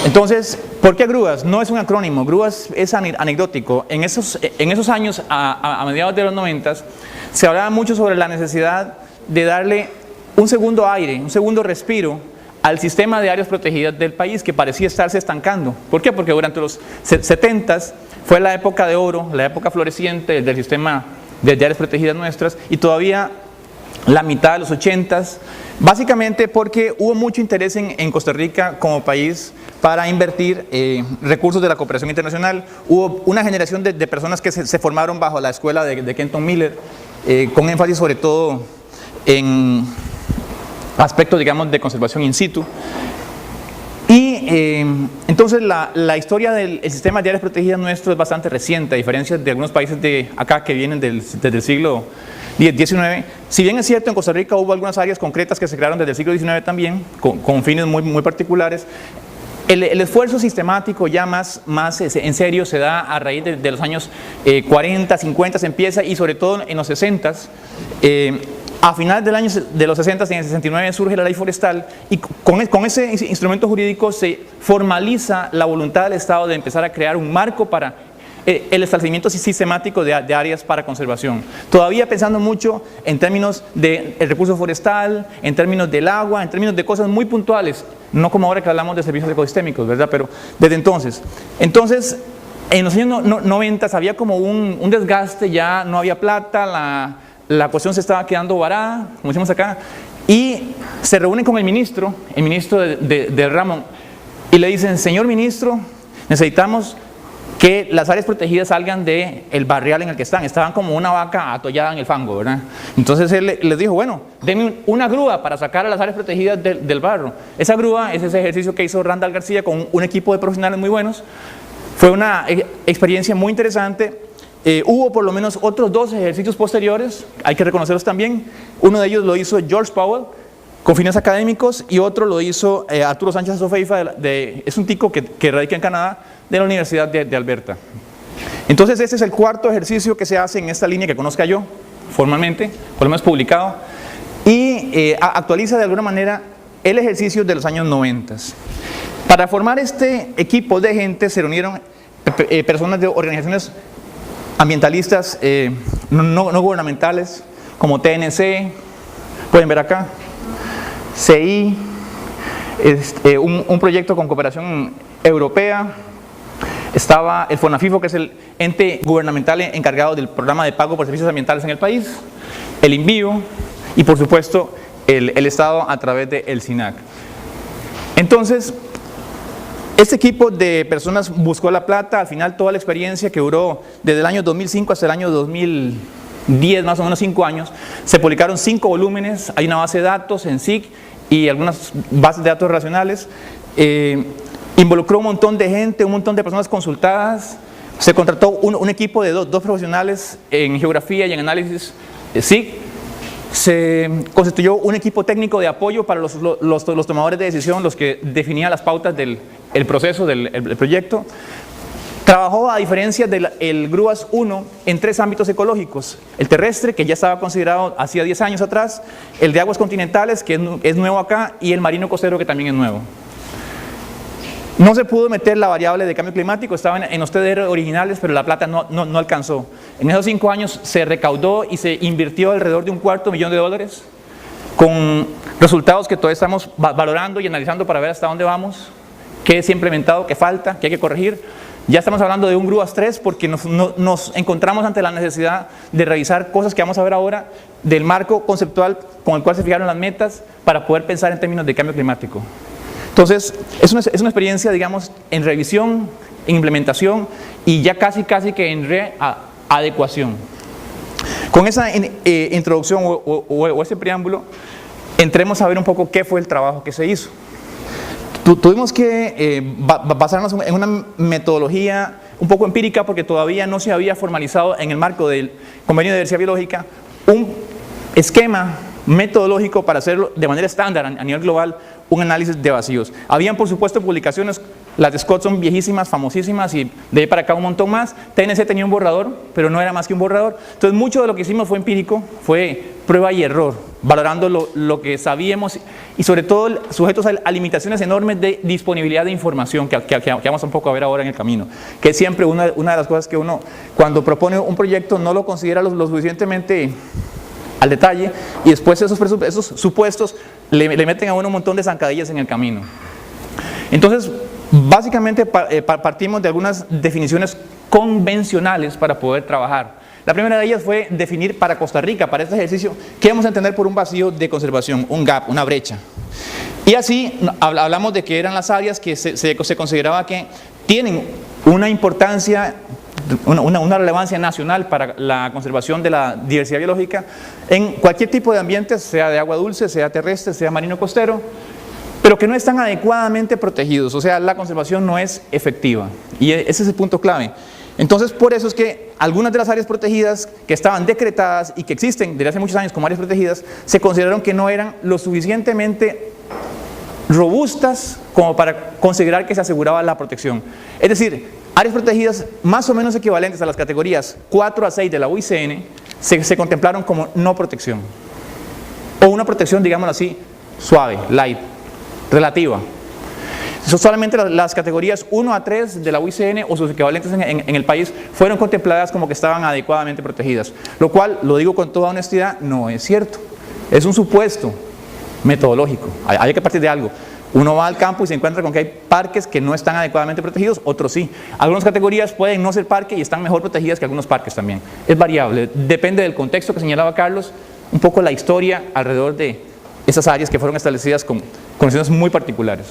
Entonces, ¿por qué GRUAS? No es un acrónimo, GRUAS es anecdótico. En esos años, a mediados de los 90, se hablaba mucho sobre la necesidad de darle un segundo aire, un segundo respiro al sistema de áreas protegidas del país, que parecía estarse estancando. ¿Por qué? Porque durante los 70s fue la época de oro, la época floreciente del sistema de áreas protegidas nuestras, y todavía la mitad de los 80s, básicamente porque hubo mucho interés en Costa Rica como país para invertir recursos de la cooperación internacional. Hubo una generación de personas que se formaron bajo la escuela de Kenton Miller, con énfasis sobre todo en aspectos, digamos, de conservación in situ. Y entonces la historia del sistema de áreas protegidas nuestro es bastante reciente, a diferencia de algunos países de acá que vienen desde el siglo XIX. Si bien es cierto, en Costa Rica hubo algunas áreas concretas que se crearon desde el siglo XIX también, con fines muy particulares. El esfuerzo sistemático ya más en serio se da a raíz de los años 40, 50, se empieza, y sobre todo en los 60s. A finales de los 60, en el 69, surge la ley forestal, y con ese instrumento jurídico se formaliza la voluntad del Estado de empezar a crear un marco para el establecimiento sistemático de áreas para conservación. Todavía pensando mucho en términos del recurso forestal, en términos del agua, en términos de cosas muy puntuales, no como ahora que hablamos de servicios ecosistémicos, ¿verdad? Pero desde entonces. Entonces, en los años 90 había como un desgaste, ya no había plata, la cuestión se estaba quedando varada, como decimos acá, y se reúnen con el ministro de Ramón, y le dicen: señor ministro, necesitamos que las áreas protegidas salgan del barrial en el que estaban como una vaca atollada en el fango, ¿verdad? Entonces él les dijo: bueno, denme una grúa para sacar a las áreas protegidas del barro. Esa grúa es ese ejercicio que hizo Randall García con un equipo de profesionales muy buenos. Fue una experiencia muy interesante. Hubo por lo menos otros 2 ejercicios posteriores, hay que reconocerlos también. Uno de ellos lo hizo George Powell, con fines académicos, y otro lo hizo Arturo Sánchez Azofeifa, es un tico que radica en Canadá, de la Universidad de Alberta. Entonces este es el 4º ejercicio que se hace en esta línea que conozca yo, formalmente, por lo menos publicado, y actualiza de alguna manera el ejercicio de los años 90. Para formar este equipo de gente se reunieron personas de organizaciones ambientalistas no gubernamentales, como TNC, pueden ver acá, CI, un proyecto con cooperación europea, estaba el FONAFIFO, que es el ente gubernamental encargado del programa de pago por servicios ambientales en el país, el INVIO, y por supuesto el Estado a través del SINAC. Entonces, este equipo de personas buscó la plata. Al final, toda la experiencia, que duró desde el año 2005 hasta el año 2010, más o menos 5 años, se publicaron 5 volúmenes, hay una base de datos en SIG y algunas bases de datos relacionales. Involucró un montón de gente, un montón de personas consultadas. Se contrató un equipo de dos profesionales en geografía y en análisis SIG. Se constituyó un equipo técnico de apoyo para los tomadores de decisión, los que definían las pautas del proceso del proyecto. Trabajó, a diferencia del GRUAS 1, en 3 ámbitos ecológicos: el terrestre, que ya estaba considerado hacía 10 años atrás, el de aguas continentales, que es nuevo acá, y el marino costero, que también es nuevo. No se pudo meter la variable de cambio climático, estaban en los TDR originales, pero la plata no alcanzó. En esos 5 años se recaudó y se invirtió alrededor de $250,000, con resultados que todavía estamos valorando y analizando para ver hasta dónde vamos, qué se ha implementado, qué falta, qué hay que corregir. Ya estamos hablando de un GRUAS 3 porque nos encontramos ante la necesidad de revisar cosas que vamos a ver ahora, del marco conceptual con el cual se fijaron las metas, para poder pensar en términos de cambio climático. Entonces, es una experiencia, digamos, en revisión, en implementación y ya casi que en readecuación. Con esa introducción o ese preámbulo, entremos a ver un poco qué fue el trabajo que se hizo. Tuvimos que basarnos en una metodología un poco empírica, porque todavía no se había formalizado en el marco del Convenio de Diversidad Biológica un esquema metodológico para hacerlo de manera estándar a nivel global, un análisis de vacíos. Habían, por supuesto, publicaciones Las de Scott son viejísimas, famosísimas, y de ahí para acá un montón más. TNC tenía un borrador, pero no era más que un borrador. Entonces mucho de lo que hicimos fue empírico, fue prueba y error, valorando lo que sabíamos y sobre todo sujetos a limitaciones enormes de disponibilidad de información que vamos un poco a ver ahora en el camino, que es siempre una de las cosas que uno cuando propone un proyecto no lo considera lo suficientemente al detalle, y después esos supuestos le meten a uno un montón de zancadillas en el camino. Entonces, básicamente partimos de algunas definiciones convencionales para poder trabajar. La primera de ellas fue definir para Costa Rica, para este ejercicio, qué vamos a entender por un vacío de conservación, un gap, una brecha. Y así hablamos de que eran las áreas que se consideraba que tienen una importancia, una relevancia nacional para la conservación de la diversidad biológica en cualquier tipo de ambiente, sea de agua dulce, sea terrestre, sea marino costero, pero que no están adecuadamente protegidos, o sea, la conservación no es efectiva. Y ese es el punto clave. Entonces, por eso es que algunas de las áreas protegidas que estaban decretadas y que existen desde hace muchos años como áreas protegidas, se consideraron que no eran lo suficientemente robustas como para considerar que se aseguraba la protección. Es decir, áreas protegidas más o menos equivalentes a las categorías 4 a 6 de la UICN se contemplaron como no protección. O una protección, digámoslo así, suave, light, relativa. Son solamente las categorías 1 a 3 de la UICN o sus equivalentes en el país fueron contempladas como que estaban adecuadamente protegidas, lo cual, lo digo con toda honestidad, no es cierto. Es un supuesto metodológico, hay que partir de algo. Uno va al campo y se encuentra con que hay parques que no están adecuadamente protegidos, otros sí. Algunas categorías pueden no ser parque y están mejor protegidas que algunos parques también. Es variable, depende del contexto que señalaba Carlos, un poco la historia alrededor de esas áreas que fueron establecidas con condiciones muy particulares.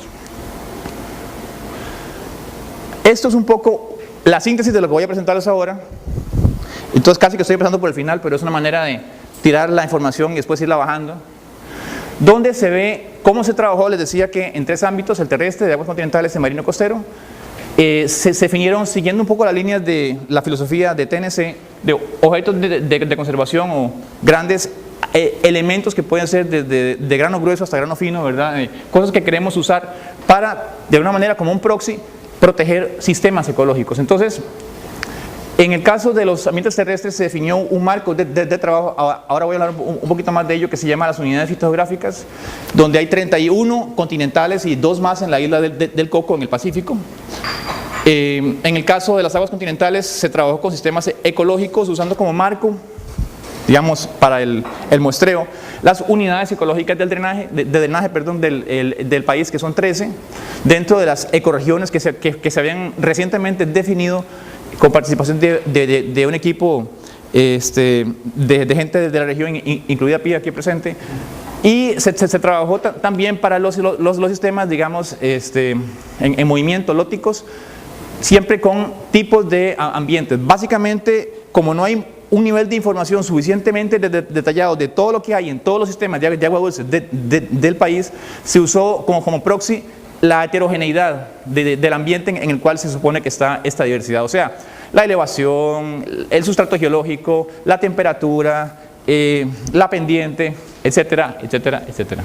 Esto es un poco la síntesis de lo que voy a presentarles ahora. Entonces casi que estoy empezando por el final, pero es una manera de tirar la información y después irla bajando. Donde se ve cómo se trabajó, les decía que en 3 ámbitos, el terrestre, de aguas continentales y marino costero, se definieron siguiendo un poco las líneas de la filosofía de TNC, de objetos de conservación o grandes elementos que pueden ser desde de grano grueso hasta grano fino, ¿verdad? Cosas que queremos usar para, de alguna manera, como un proxy, proteger sistemas ecológicos. Entonces, en el caso de los ambientes terrestres se definió un marco de trabajo, ahora voy a hablar un poquito más de ello, que se llama las unidades fitogeográficas, donde hay 31 continentales y 2 más en la isla del Coco, en el Pacífico. En el caso de las aguas continentales se trabajó con sistemas ecológicos usando como marco, digamos, para el muestreo, las unidades ecológicas del drenaje, del país, que son 13, dentro de las ecorregiones que se habían recientemente definido con participación de un equipo de gente de la región, incluida Pía aquí presente, y se trabajó también para los sistemas, digamos, en movimiento, lóticos, siempre con tipos de ambientes. Básicamente, como no hay un nivel de información suficientemente detallado de todo lo que hay en todos los sistemas de agua dulce del país, se usó como proxy la heterogeneidad del ambiente en el cual se supone que está esta diversidad, o sea, la elevación, el sustrato geológico, la temperatura, la pendiente, etcétera, etcétera, etcétera.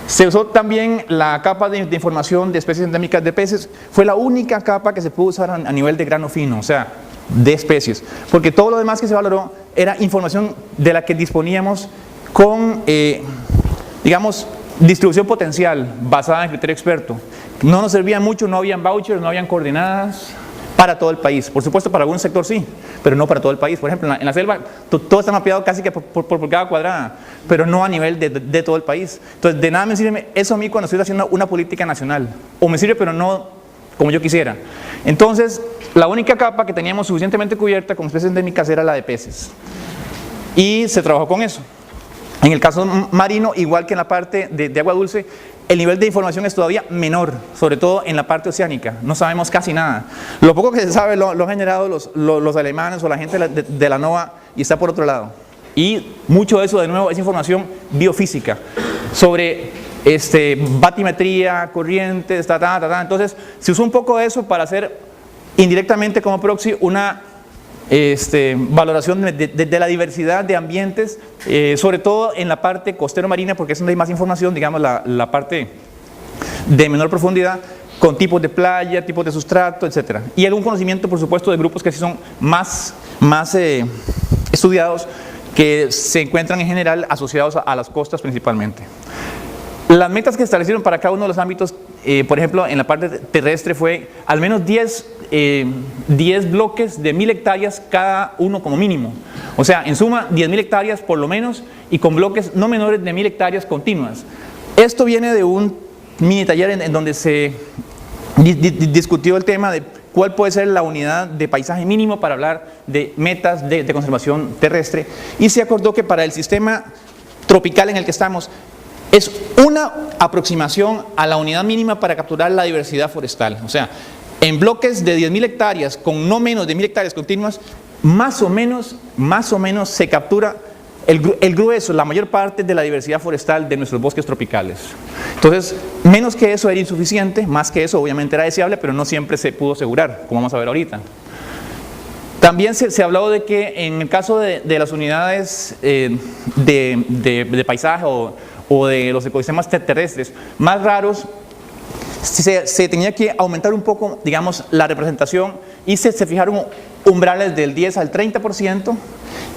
Se usó también la capa de información de especies endémicas de peces, fue la única capa que se pudo usar a nivel de grano fino, o sea, de especies, porque todo lo demás que se valoró era información de la que disponíamos con, digamos, distribución potencial basada en criterio experto. No nos servían mucho, no habían vouchers, no habían coordenadas para todo el país. Por supuesto, para algún sector sí, pero no para todo el país. Por ejemplo, en la selva todo está mapeado casi que por pulgada cuadrada, pero no a nivel de todo el país. Entonces, de nada me sirve eso a mí cuando estoy haciendo una política nacional, o me sirve pero no como yo quisiera. Entonces, la única capa que teníamos suficientemente cubierta con especies endémicas era la de peces, y se trabajó con eso. En el caso marino, igual que en la parte de agua dulce, el nivel de información es todavía menor, sobre todo en la parte oceánica, no sabemos casi nada. Lo poco que se sabe lo han generado los alemanes o la gente de la NOAA, y está por otro lado. Y mucho de eso, de nuevo, es información biofísica, sobre batimetría, corrientes, entonces se usó un poco de eso para hacer indirectamente como proxy una valoración de la diversidad de ambientes, sobre todo en la parte costero marina, porque es donde hay más información, digamos la parte de menor profundidad, con tipos de playa, tipos de sustrato, etc. Y algún conocimiento, por supuesto, de grupos que sí son más estudiados, que se encuentran en general asociados a las costas principalmente. Las metas que se establecieron para cada uno de los ámbitos, por ejemplo, en la parte terrestre fue al menos 10 bloques de 1000 hectáreas cada uno como mínimo. O sea, en suma, 10.000 hectáreas por lo menos, y con bloques no menores de 1000 hectáreas continuas. Esto viene de un mini taller en donde se discutió el tema de cuál puede ser la unidad de paisaje mínimo para hablar de metas de conservación terrestre, y se acordó que para el sistema tropical en el que estamos es una aproximación a la unidad mínima para capturar la diversidad forestal. O sea, en bloques de 10.000 hectáreas con no menos de 1000 hectáreas continuas, más o menos se captura el grueso, la mayor parte de la diversidad forestal de nuestros bosques tropicales. Entonces, menos que eso era insuficiente, más que eso obviamente era deseable, pero no siempre se pudo asegurar, como vamos a ver ahorita. También se ha hablado de que en el caso de las unidades de paisaje o de los ecosistemas terrestres más raros, se tenía que aumentar un poco, digamos, la representación, y se fijaron umbrales del 10 al 30%,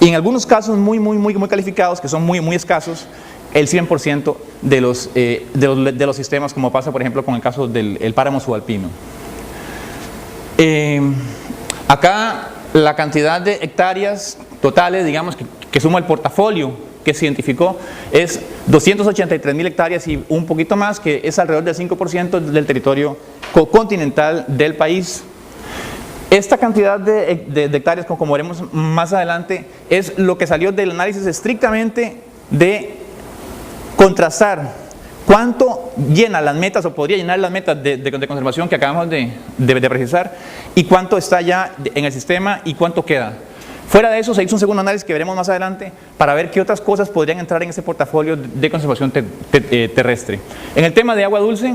y en algunos casos muy calificados, que son muy escasos, el 100% de los sistemas, como pasa por ejemplo con el caso del páramo subalpino. Acá la cantidad de hectáreas totales, digamos, que suma el portafolio que se identificó es 283.000 hectáreas y un poquito más, que es alrededor del 5% del territorio continental del país. Esta cantidad de hectáreas, como veremos más adelante, es lo que salió del análisis estrictamente de contrastar cuánto llena las metas, o podría llenar las metas de conservación que acabamos de precisar, y cuánto está ya en el sistema y cuánto queda. Fuera de eso, se hizo un segundo análisis que veremos más adelante para ver qué otras cosas podrían entrar en ese portafolio de conservación terrestre. En el tema de agua dulce,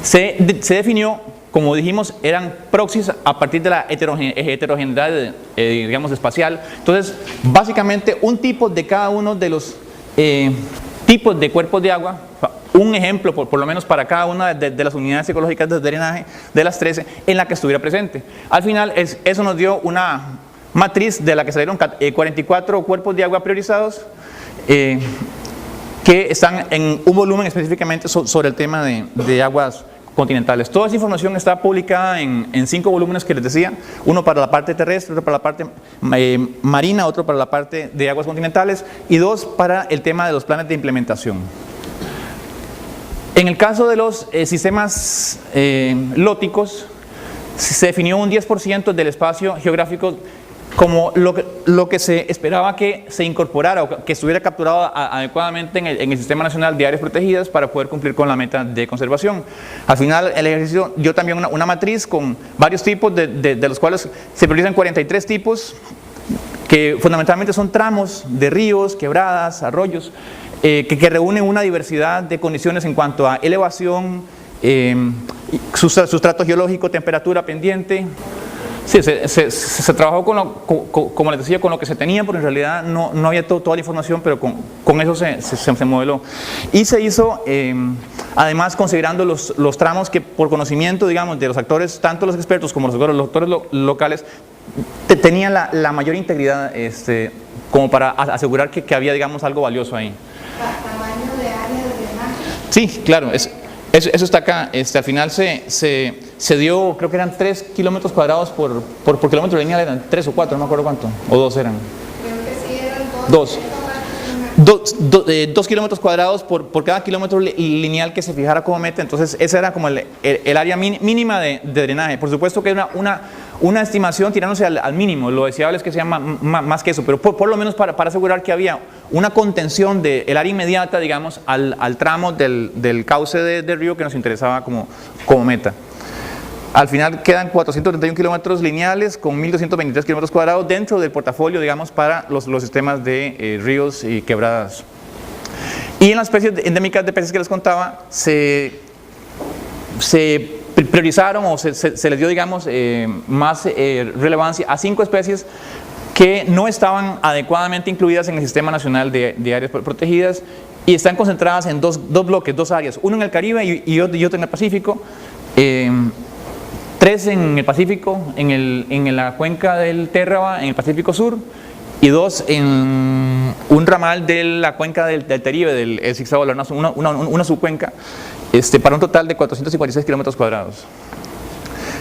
se definió, como dijimos, eran proxies a partir de la heterogeneidad, digamos, espacial. Entonces, básicamente, un tipo de cada uno de los tipos de cuerpos de agua, un ejemplo, por lo menos para cada una de las unidades ecológicas de drenaje de las 13, en la que estuviera presente. Al final, eso nos dio una matriz de la que salieron 44 cuerpos de agua priorizados, que están en un volumen específicamente sobre el tema de aguas continentales. Toda esa información está publicada en 5 volúmenes que les decía, uno para la parte terrestre, otro para la parte marina, otro para la parte de aguas continentales, y 2 para el tema de los planes de implementación. En el caso de los sistemas lóticos, se definió un 10% del espacio geográfico como lo que se esperaba que se incorporara o que estuviera capturado adecuadamente en el Sistema Nacional de Áreas Protegidas para poder cumplir con la meta de conservación. Al final, el ejercicio dio también una matriz con varios tipos, de los cuales se priorizan 43 tipos, que fundamentalmente son tramos de ríos, quebradas, arroyos, que reúnen una diversidad de condiciones en cuanto a elevación, sustrato geológico, temperatura pendiente. Sí, se trabajó como les decía, con lo que se tenía, porque en realidad no había toda la información, pero con eso se modeló. Y se hizo, además, considerando los tramos que, por conocimiento, digamos, de los actores, tanto los expertos como los actores locales, tenían la mayor integridad, como para asegurar que había, digamos, algo valioso ahí. ¿Tamaño de área de drenaje? Sí, claro, eso está acá. Al final se dio, creo que eran 3 kilómetros cuadrados por kilómetro lineal, eran 3 o 4, no me acuerdo cuánto, o 2 eran. Creo que sí eran 2 kilómetros cuadrados por cada kilómetro lineal que se fijara como meta. Entonces esa era como el área mínima de drenaje. Por supuesto que era una estimación tirándose al mínimo. Lo deseable es que sea más que eso, pero por lo menos para asegurar que había una contención del área inmediata, digamos, al tramo del cauce del río que nos interesaba como meta. Al final quedan 431 kilómetros lineales con 1.223 kilómetros cuadrados dentro del portafolio, digamos, para los sistemas de ríos y quebradas. Y en las especies endémicas de peces que les contaba, se priorizaron o se les dio, digamos, más relevancia a 5 especies que no estaban adecuadamente incluidas en el Sistema Nacional de Áreas Protegidas, y están concentradas en dos bloques, 2 áreas, uno en el Caribe y otro en el Pacífico. 3 en el Pacífico, en la cuenca del Térraba, en el Pacífico Sur, y 2 en un ramal de la cuenca del Teribe, del Zigzag Volador, una subcuenca, para un total de 456 kilómetros cuadrados.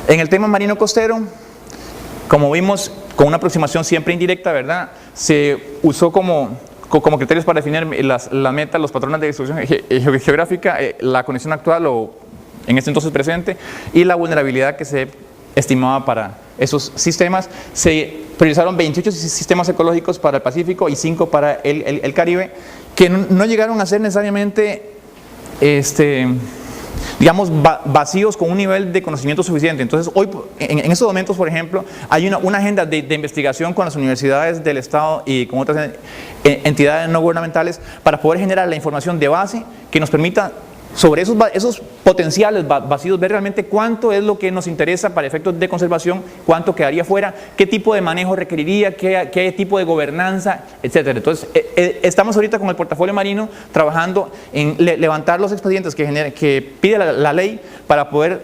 En el tema marino costero, como vimos, con una aproximación siempre indirecta, ¿verdad? Se usó como criterios para definir las metas, los patrones de distribución geográfica, la conexión actual o en este entonces presente, y la vulnerabilidad que se estimaba para esos sistemas. Se priorizaron 28 sistemas ecológicos para el Pacífico y 5 para el Caribe, que no llegaron a ser necesariamente, digamos, vacíos con un nivel de conocimiento suficiente. Entonces, hoy, en estos momentos, por ejemplo, hay una agenda de investigación con las universidades del Estado y con otras entidades no gubernamentales para poder generar la información de base que nos permita, sobre esos potenciales vacíos, ver realmente cuánto es lo que nos interesa para efectos de conservación, cuánto quedaría fuera, qué tipo de manejo requeriría, qué tipo de gobernanza, etc. Entonces, estamos ahorita con el portafolio marino trabajando en levantar los expedientes que pide la ley para poder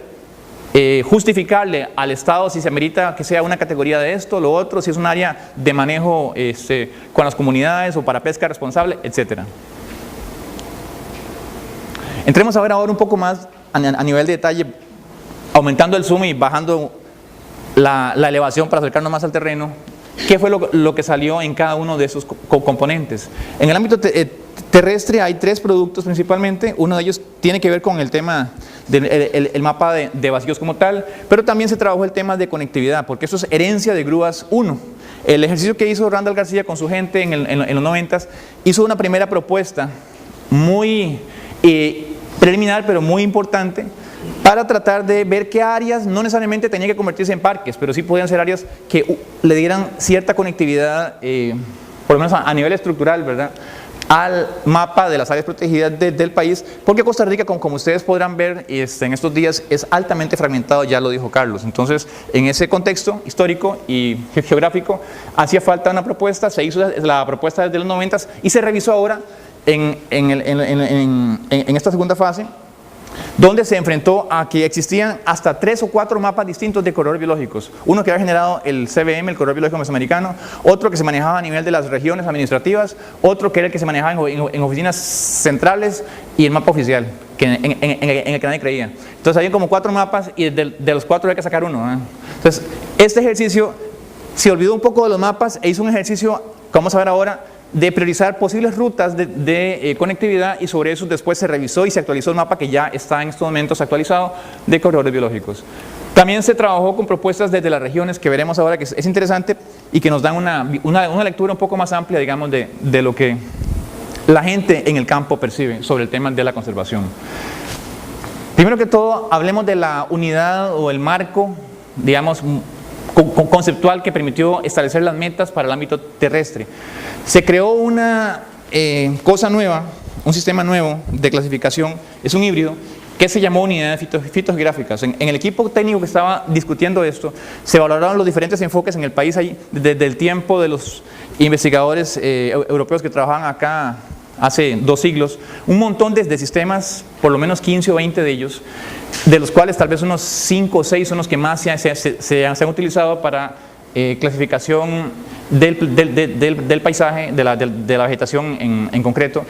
justificarle al Estado si se amerita que sea una categoría de esto, lo otro, si es un área de manejo con las comunidades o para pesca responsable, etc. Entremos a ver ahora un poco más a nivel de detalle, aumentando el zoom y bajando la elevación para acercarnos más al terreno, qué fue lo que salió en cada uno de esos componentes. En el ámbito terrestre hay 3 productos principalmente. Uno de ellos tiene que ver con el tema del mapa de vacíos como tal, pero también se trabajó el tema de conectividad, porque eso es herencia de Grúas 1. El ejercicio que hizo Randall García con su gente en los 90s, hizo una primera propuesta muy preliminar, pero muy importante, para tratar de ver qué áreas no necesariamente tenían que convertirse en parques, pero sí podían ser áreas que le dieran cierta conectividad, por lo menos a nivel estructural, ¿verdad?, al mapa de las áreas protegidas del país, porque Costa Rica, como ustedes podrán ver en estos días, es altamente fragmentado, ya lo dijo Carlos. Entonces, en ese contexto histórico y geográfico, hacía falta una propuesta, se hizo la propuesta desde los 90s y se revisó ahora en esta segunda fase, donde se enfrentó a que existían hasta 3 o 4 mapas distintos de corredores biológicos. Uno que había generado el CBM, el Corredor Biológico Mesoamericano, otro que se manejaba a nivel de las regiones administrativas, otro que era el que se manejaba en oficinas centrales, y el mapa oficial, que en el que nadie creía. Entonces había como 4 mapas y de los 4 había que sacar uno, ¿eh? Entonces, este ejercicio se olvidó un poco de los mapas e hizo un ejercicio, que vamos a ver ahora, de priorizar posibles rutas de conectividad, y sobre eso después se revisó y se actualizó el mapa que ya está en estos momentos actualizado de corredores biológicos. También se trabajó con propuestas desde las regiones, que veremos ahora, que es interesante y que nos dan una lectura un poco más amplia, digamos, de lo que la gente en el campo percibe sobre el tema de la conservación. Primero que todo, hablemos de la unidad o el marco, digamos, conceptual que permitió establecer las metas para el ámbito terrestre. Se creó una cosa nueva, un sistema nuevo de clasificación, es un híbrido, que se llamó unidades fitogeográficas. En el equipo técnico que estaba discutiendo esto, se valoraron los diferentes enfoques en el país ahí, desde el tiempo de los investigadores europeos que trabajaban acá hace 2 siglos, un montón de sistemas, por lo menos 15 o 20 de ellos, de los cuales tal vez unos 5 o 6 son los que más se han utilizado para clasificación del paisaje, de la vegetación en concreto.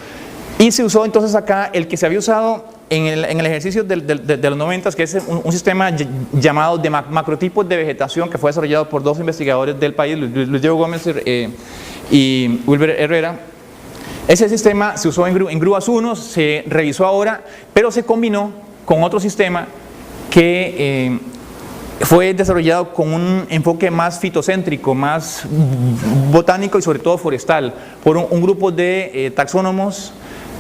Y se usó entonces acá el que se había usado en el ejercicio de los 90, que es un sistema llamado de macrotipos de vegetación, que fue desarrollado por 2 investigadores del país, Luis Diego Gómez y Wilber Herrera. Ese sistema se usó en Grúas 1, se revisó ahora, pero se combinó con otro sistema que fue desarrollado con un enfoque más fitocéntrico, más botánico y sobre todo forestal, por un grupo de taxónomos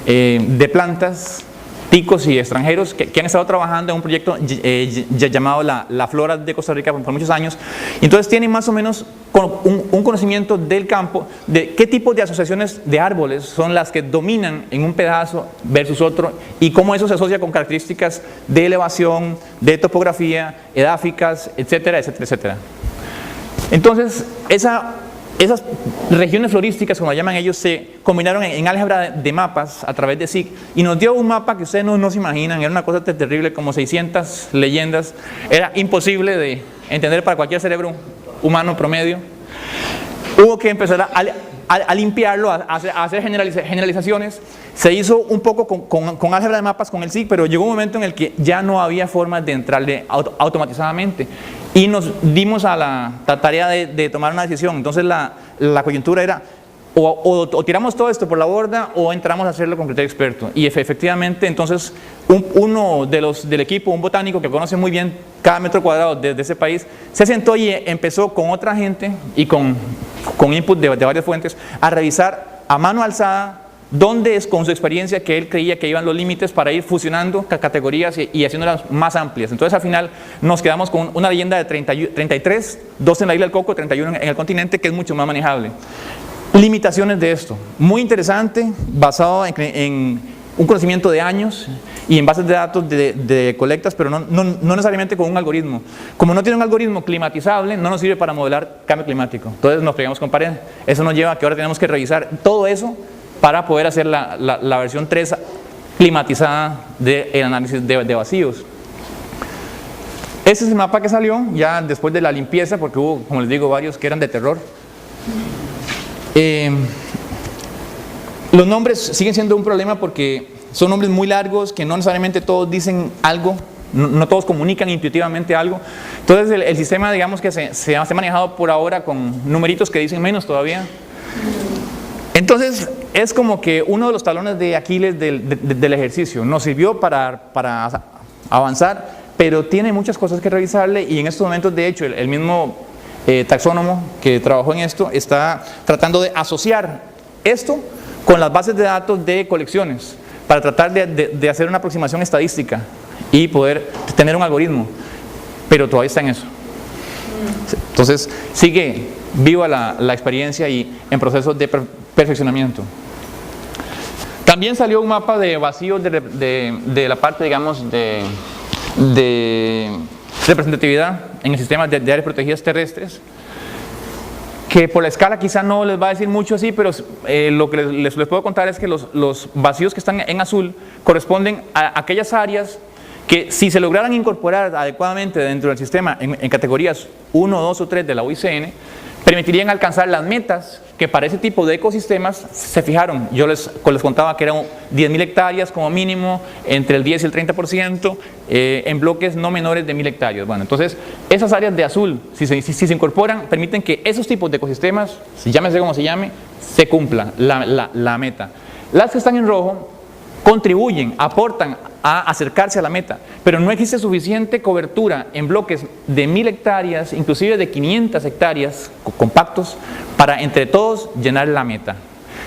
de plantas, ticos y extranjeros que han estado trabajando en un proyecto llamado la Flora de Costa Rica por muchos años. Entonces tienen más o menos un conocimiento del campo, de qué tipo de asociaciones de árboles son las que dominan en un pedazo versus otro, y cómo eso se asocia con características de elevación, de topografía, edáficas, etcétera, etcétera, etcétera. Entonces, esa esas regiones florísticas, como llaman ellos, se combinaron en álgebra de mapas a través de SIG y nos dio un mapa que ustedes no se imaginan, era una cosa terrible, como 600 leyendas, era imposible de entender para cualquier cerebro humano promedio. Hubo que empezar a limpiarlo, a hacer generalizaciones. Se hizo un poco con álgebra de mapas con el SIG, pero llegó un momento en el que ya no había forma de entrarle automatizadamente. Y nos dimos a la tarea de tomar una decisión. Entonces la coyuntura era o tiramos todo esto por la borda o entramos a hacerlo con criterio experto. Y efectivamente, entonces, uno del equipo, un botánico que conoce muy bien cada metro cuadrado de ese país, se sentó y empezó con otra gente y con input de varias fuentes a revisar a mano alzada dónde es con su experiencia que él creía que iban los límites para ir fusionando categorías y haciéndolas más amplias. Entonces al final nos quedamos con una leyenda de 33, 2 en la isla del Coco, 31 en el continente, que es mucho más manejable. Limitaciones de esto, muy interesante, basado en un conocimiento de años y en bases de datos de colectas, pero no necesariamente con un algoritmo. Como no tiene un algoritmo climatizable, no nos sirve para modelar cambio climático. Entonces nos pegamos con pared. Eso nos lleva a que ahora tenemos que revisar todo eso para poder hacer la versión 3 climatizada del análisis de vacíos. Ese es el mapa que salió ya después de la limpieza, porque hubo, como les digo, varios que eran de terror. Los nombres siguen siendo un problema porque son nombres muy largos que no necesariamente todos dicen algo, no todos comunican intuitivamente algo. Entonces el sistema, digamos que se ha manejado por ahora con numeritos que dicen menos todavía. Entonces es como que uno de los talones de Aquiles del ejercicio. Nos sirvió para avanzar, pero tiene muchas cosas que revisarle y en estos momentos, de hecho, el mismo taxónomo que trabajó en esto está tratando de asociar esto con las bases de datos de colecciones para tratar de hacer una aproximación estadística y poder tener un algoritmo, pero todavía está en eso. Entonces sigue viva la experiencia y en procesos de perfeccionamiento. También salió un mapa de vacíos de la parte, digamos, de representatividad en el sistema de áreas protegidas terrestres, que por la escala quizá no les va a decir mucho así, pero lo que les puedo contar es que los vacíos que están en azul corresponden a aquellas áreas que si se lograran incorporar adecuadamente dentro del sistema en categorías 1, 2 o 3 de la UICN, permitirían alcanzar las metas que para ese tipo de ecosistemas se fijaron. Yo les contaba que eran 10.000 hectáreas como mínimo, entre el 10 y el 30%, en bloques no menores de 1.000 hectáreas. Bueno, entonces esas áreas de azul, si se incorporan, permiten que esos tipos de ecosistemas, llámese como se llame, se cumpla la meta. Las que están en rojo contribuyen, aportan a acercarse a la meta, pero no existe suficiente cobertura en bloques de 1.000 hectáreas, inclusive de 500 hectáreas compactos, para entre todos llenar la meta.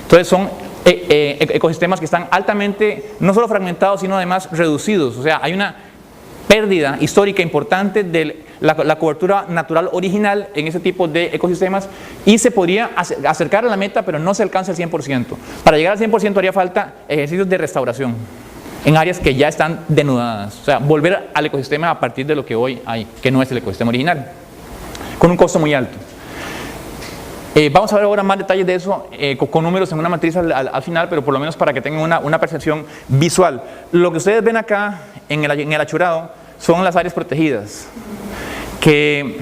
Entonces son ecosistemas que están altamente, no solo fragmentados, sino además reducidos. O sea, hay una pérdida histórica importante de la cobertura natural original en ese tipo de ecosistemas y se podría acercar a la meta, pero no se alcanza el 100%. Para llegar al 100% haría falta ejercicios de restauración en áreas que ya están denudadas. O sea, volver al ecosistema a partir de lo que hoy hay, que no es el ecosistema original, con un costo muy alto. Vamos a ver ahora más detalles de eso con números en una matriz al final, pero por lo menos para que tengan una percepción visual. Lo que ustedes ven acá en el achurado son las áreas protegidas, que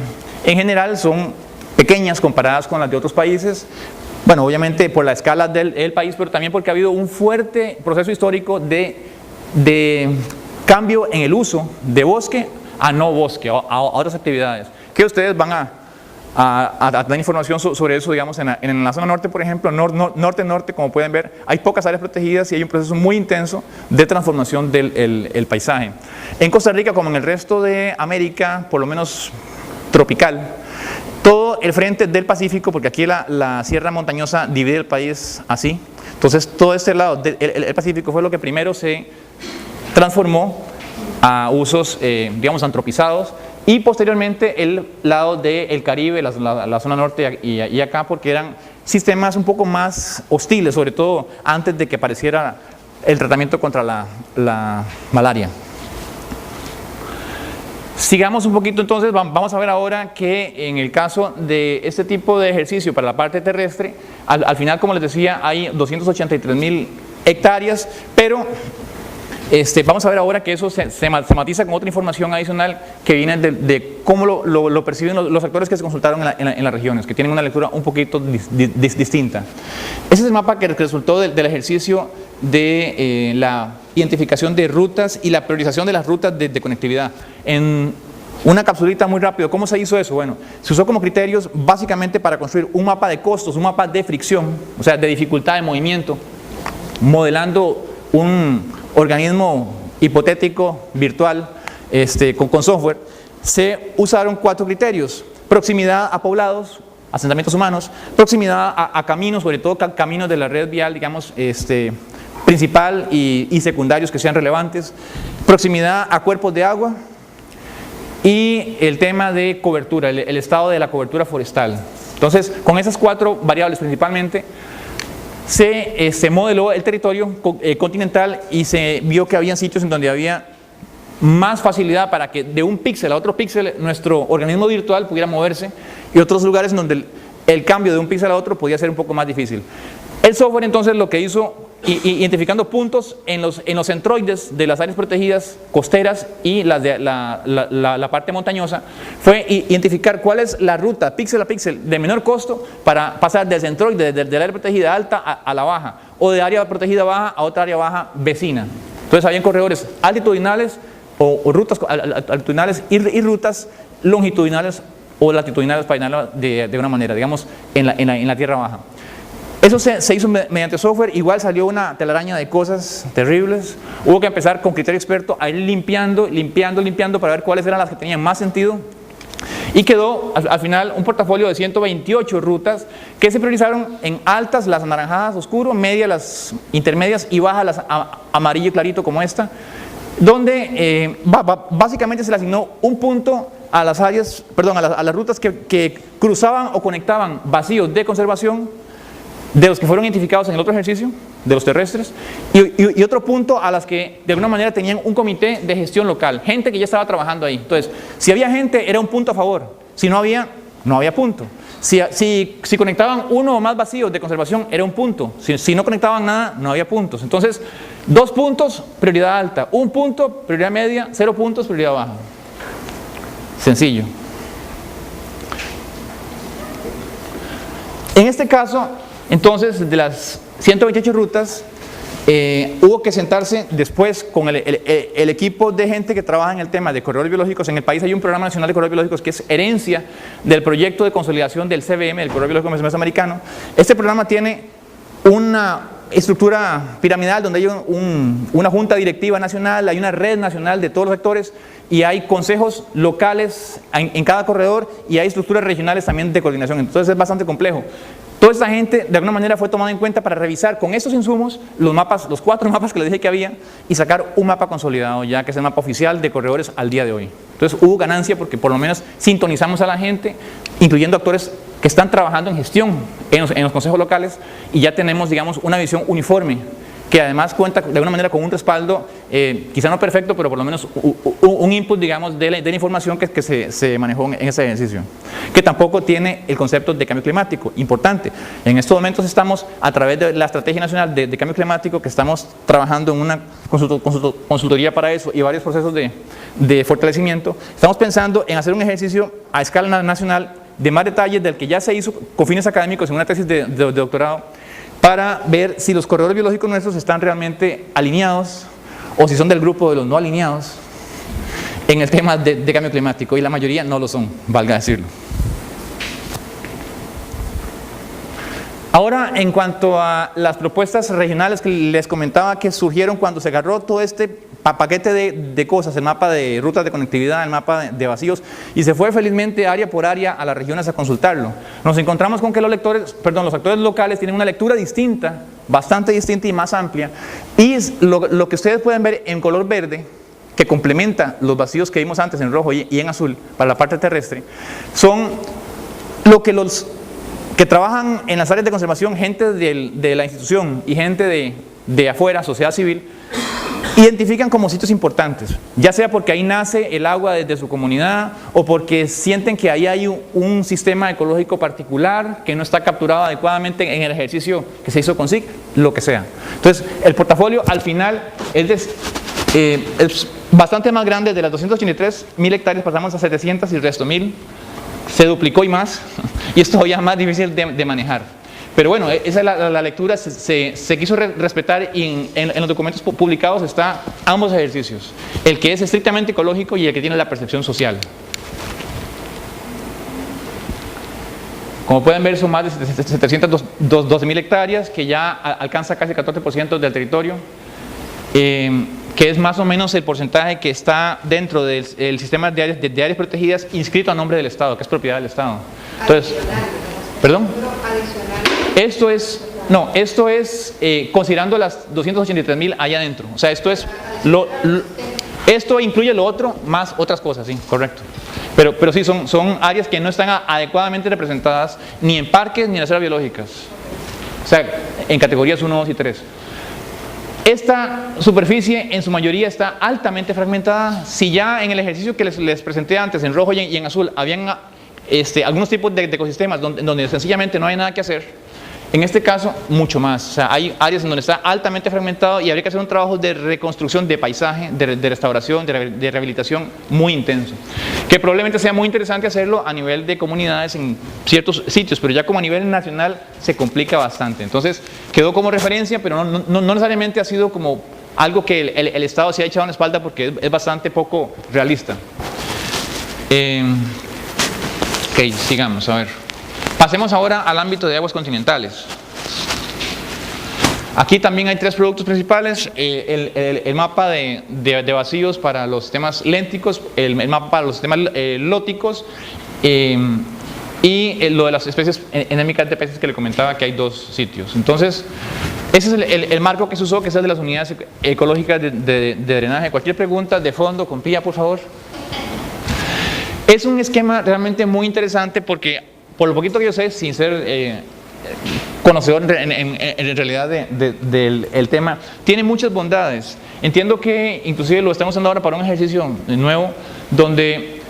en general son pequeñas comparadas con las de otros países. Bueno, obviamente por la escala del país, pero también porque ha habido un fuerte proceso histórico de cambio en el uso de bosque a no bosque, a otras actividades, que ustedes van a dar información sobre eso, digamos, en la zona norte, por ejemplo, norte-norte, como pueden ver, hay pocas áreas protegidas y hay un proceso muy intenso de transformación del paisaje. En Costa Rica, como en el resto de América, por lo menos tropical, todo el frente del Pacífico, porque aquí la sierra montañosa divide el país así, entonces todo este lado del Pacífico fue lo que primero se transformó a usos, digamos, antropizados, y posteriormente el lado del Caribe, la zona norte y acá, porque eran sistemas un poco más hostiles, sobre todo antes de que apareciera el tratamiento contra la malaria. Sigamos un poquito entonces, vamos a ver ahora que en el caso de este tipo de ejercicio para la parte terrestre, al final, como les decía, hay 283.000 hectáreas, pero vamos a ver ahora que eso se matiza con otra información adicional que viene de cómo lo perciben los actores que se consultaron en las regiones, que tienen una lectura un poquito distinta. Ese es el mapa que resultó del ejercicio de la identificación de rutas y la priorización de las rutas de conectividad. En una capsulita muy rápido, ¿cómo se hizo eso? Bueno, se usó como criterios básicamente para construir un mapa de costos, un mapa de fricción, o sea, de dificultad de movimiento, modelando un organismo hipotético, virtual, con software. Se usaron 4 criterios: proximidad a poblados, asentamientos humanos, proximidad a caminos, sobre todo caminos de la red vial, digamos, principal y secundarios que sean relevantes, proximidad a cuerpos de agua y el tema de cobertura, el estado de la cobertura forestal. Entonces, con esas 4 variables principalmente, se modeló el territorio continental y se vio que había sitios en donde había más facilidad para que de un píxel a otro píxel nuestro organismo virtual pudiera moverse, y otros lugares en donde el cambio de un píxel a otro podía ser un poco más difícil. El software entonces lo que hizo, identificando puntos en los centroides de las áreas protegidas costeras y las de la parte montañosa, fue identificar cuál es la ruta píxel a píxel de menor costo para pasar del centroide, del área protegida alta a la baja, o de área protegida baja a otra área baja vecina. Entonces habían corredores altitudinales o rutas altitudinales y rutas longitudinales o latitudinales, para llenarlo de una manera, digamos, en la tierra baja. Eso se hizo mediante software. Igual salió una telaraña de cosas terribles. Hubo que empezar con criterio experto a ir limpiando para ver cuáles eran las que tenían más sentido. Y quedó al final un portafolio de 128 rutas que se priorizaron en altas, las anaranjadas oscuro, medias las intermedias y bajas las amarillo clarito como esta, donde básicamente se le asignó un punto a las áreas, perdón, a las rutas que cruzaban o conectaban vacíos de conservación de los que fueron identificados en el otro ejercicio, de los terrestres, y otro punto a las que de alguna manera tenían un comité de gestión local, gente que ya estaba trabajando ahí. Entonces, si había gente, era un punto a favor; si no había, no había punto. Si conectaban uno o más vacíos de conservación, era un punto; si no conectaban nada, no había puntos. Entonces, 2 puntos, prioridad alta; 1 punto, prioridad media; 0 puntos, prioridad baja. Sencillo. En este caso, entonces, de las 128 rutas, hubo que sentarse después con el equipo de gente que trabaja en el tema de corredores biológicos. En el país hay un programa nacional de corredores biológicos que es herencia del proyecto de consolidación del CBM, del corredor biológico mesoamericano. Este programa tiene una estructura piramidal donde hay una junta directiva nacional, hay una red nacional de todos los sectores y hay consejos locales en cada corredor, y hay estructuras regionales también de coordinación. Entonces es bastante complejo. Toda esta gente de alguna manera fue tomada en cuenta para revisar con estos insumos los mapas, los 4 mapas que les dije que había, y sacar un mapa consolidado ya, que es el mapa oficial de corredores al día de hoy. Entonces hubo ganancia porque por lo menos sintonizamos a la gente, incluyendo actores que están trabajando en gestión en los consejos locales, y ya tenemos, digamos, una visión uniforme que además cuenta de alguna manera con un respaldo, quizá no perfecto, pero por lo menos un input, digamos, de la información que se manejó en ese ejercicio, que tampoco tiene el concepto de cambio climático. Importante, en estos momentos estamos, a través de la Estrategia Nacional de Cambio Climático, que estamos trabajando en una consultoría para eso y varios procesos de fortalecimiento, estamos pensando en hacer un ejercicio a escala nacional de más detalles del que ya se hizo con fines académicos en una tesis de doctorado, para ver si los corredores biológicos nuestros están realmente alineados o si son del grupo de los no alineados en el tema de cambio climático, y la mayoría no lo son, valga decirlo. Ahora, en cuanto a las propuestas regionales que les comentaba que surgieron cuando se agarró todo este paquete de cosas, el mapa de rutas de conectividad, el mapa de vacíos, y se fue felizmente área por área a las regiones a consultarlo, nos encontramos con que los actores locales tienen una lectura distinta, bastante distinta y más amplia, y lo que ustedes pueden ver en color verde, que complementa los vacíos que vimos antes en rojo y en azul para la parte terrestre, son lo que los que trabajan en las áreas de conservación, gente de la institución y gente de afuera, sociedad civil, identifican como sitios importantes, ya sea porque ahí nace el agua desde su comunidad o porque sienten que ahí hay un sistema ecológico particular que no está capturado adecuadamente en el ejercicio que se hizo con SIC, lo que sea. Entonces, el portafolio al final es bastante más grande. De las 283.000 hectáreas pasamos a 700 y el resto 1.000, se duplicó y más, y es todavía más difícil de manejar. Pero bueno, esa es la lectura, se quiso respetar, y en los documentos publicados está ambos ejercicios, el que es estrictamente ecológico y el que tiene la percepción social. Como pueden ver, son más de 712.000 hectáreas, que ya alcanza casi el 14% del territorio, que es más o menos el porcentaje que está dentro del sistema de áreas protegidas inscrito a nombre del Estado, que es propiedad del Estado. Entonces, ¿perdón? Esto es considerando las 283.000 allá adentro. O sea, esto incluye lo otro más otras cosas, sí, correcto. Pero sí, son áreas que no están adecuadamente representadas ni en parques ni en las áreas biológicas. O sea, en categorías 1, 2 y 3. Esta superficie en su mayoría está altamente fragmentada. Si ya en el ejercicio que les presenté antes, en rojo y en azul, habían algunos tipos de ecosistemas donde sencillamente no hay nada que hacer, en este caso mucho más. O sea, hay áreas en donde está altamente fragmentado y habría que hacer un trabajo de reconstrucción de paisaje, de restauración, de rehabilitación muy intenso, que probablemente sea muy interesante hacerlo a nivel de comunidades en ciertos sitios, pero ya como a nivel nacional se complica bastante. Entonces quedó como referencia, pero no necesariamente ha sido como algo que el Estado se ha echado en la espalda, porque es bastante poco realista. Ok, sigamos, a ver. Pasemos ahora al ámbito de aguas continentales. Aquí también hay tres productos principales: el mapa de vacíos para los sistemas lénticos, el mapa para los sistemas lóticos, y lo de las especies endémicas de peces que le comentaba, que hay dos sitios. Entonces, ese es el marco que se usó, que es el de las unidades ecológicas de drenaje. Cualquier pregunta de fondo, con Pía, por favor. Es un esquema realmente muy interesante porque, por lo poquito que yo sé, sin ser conocedor en realidad del tema, tiene muchas bondades. Entiendo que inclusive lo estamos usando ahora para un ejercicio nuevo, donde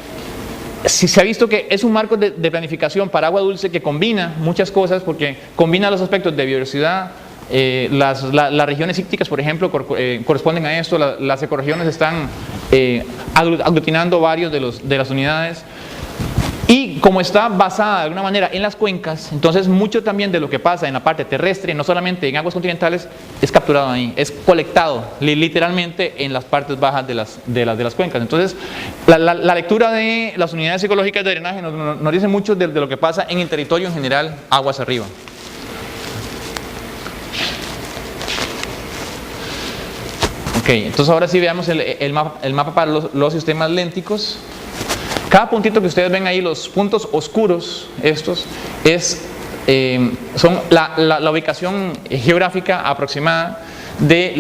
se ha visto que es un marco de planificación para agua dulce que combina muchas cosas, porque combina los aspectos de biodiversidad. Las regiones ícticas, por ejemplo, corresponden a esto. Las ecorregiones están aglutinando varios de las unidades, y como está basada de alguna manera en las cuencas, entonces mucho también de lo que pasa en la parte terrestre, no solamente en aguas continentales, es capturado ahí, es colectado literalmente en las partes bajas de las cuencas. Entonces la lectura de las unidades ecológicas de drenaje nos dice mucho de lo que pasa en el territorio en general, aguas arriba. Ok, entonces ahora sí veamos el mapa para los sistemas lénticos. Cada puntito que ustedes ven ahí, los puntos oscuros, estos, son la ubicación geográfica aproximada de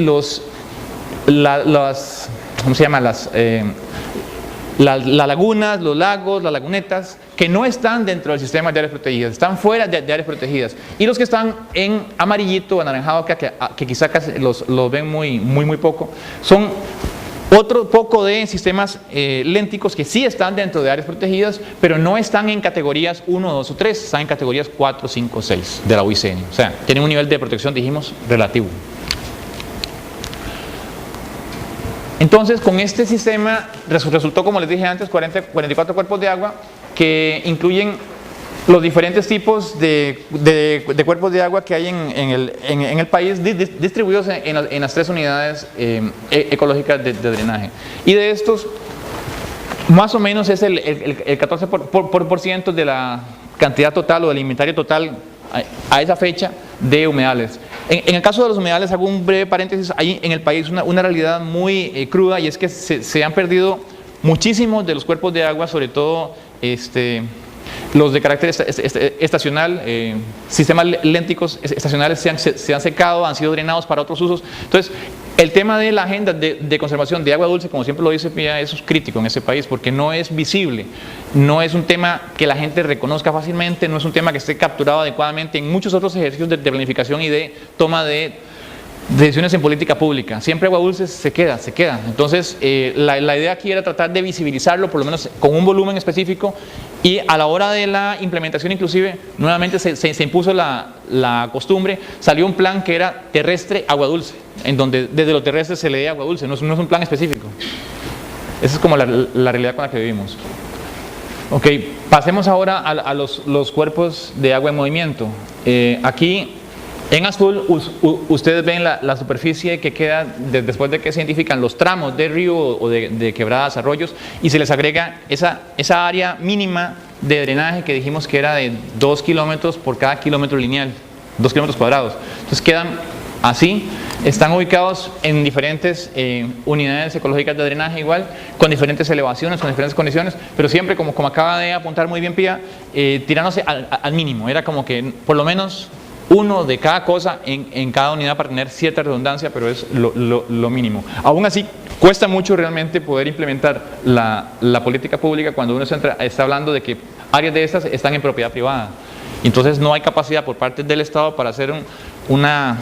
¿cómo se llama? Las lagunas, los lagos, las lagunetas, que no están dentro del sistema de áreas protegidas, están fuera de áreas protegidas. Y los que están en amarillito o anaranjado, que quizá los ven muy poco, son otro poco de sistemas lénticos que sí están dentro de áreas protegidas, pero no están en categorías 1, 2 o 3, están en categorías 4, 5, 6 de la UICN. O sea, tienen un nivel de protección, dijimos, relativo. Entonces, con este sistema resultó, como les dije antes, 44 cuerpos de agua que incluyen los diferentes tipos de cuerpos de agua que hay en el país, distribuidos en las tres unidades ecológicas de drenaje. Y de estos, más o menos es el 14% de la cantidad total o del inventario total a esa fecha de humedales. En el caso de los humedales, hago un breve paréntesis. Hay en el país una realidad muy cruda, y es que se han perdido muchísimos de los cuerpos de agua, sobre todo los de carácter estacional. Sistemas lénticos estacionales se han secado, han sido drenados para otros usos. Entonces, el tema de la agenda de conservación de agua dulce, como siempre lo dice Pía, es crítico en ese país, porque no es visible, no es un tema que la gente reconozca fácilmente, no es un tema que esté capturado adecuadamente en muchos otros ejercicios de planificación y de toma de decisiones en política pública. Siempre agua dulce se queda. Entonces, la idea aquí era tratar de visibilizarlo, por lo menos con un volumen específico, y a la hora de la implementación inclusive, nuevamente se impuso la costumbre, salió un plan que era terrestre agua dulce, en donde desde lo terrestre se le dé agua dulce, no es un plan específico. Esa es como la realidad con la que vivimos. Ok, pasemos ahora a los cuerpos de agua en movimiento. Aquí, en azul, ustedes ven la superficie que queda después de que se identifican los tramos de río o de quebradas, arroyos, y se les agrega esa área mínima de drenaje que dijimos que era de 2 kilómetros por cada kilómetro lineal, 2 kilómetros cuadrados. Entonces quedan así, están ubicados en diferentes unidades ecológicas de drenaje igual, con diferentes elevaciones, con diferentes condiciones, pero siempre, como acaba de apuntar muy bien Pía, tirándose al mínimo. Era como que por lo menos uno de cada cosa en cada unidad para tener cierta redundancia, pero es lo mínimo. Aún así, cuesta mucho realmente poder implementar la política pública cuando uno está hablando de que áreas de estas están en propiedad privada. Entonces no hay capacidad por parte del Estado para hacer una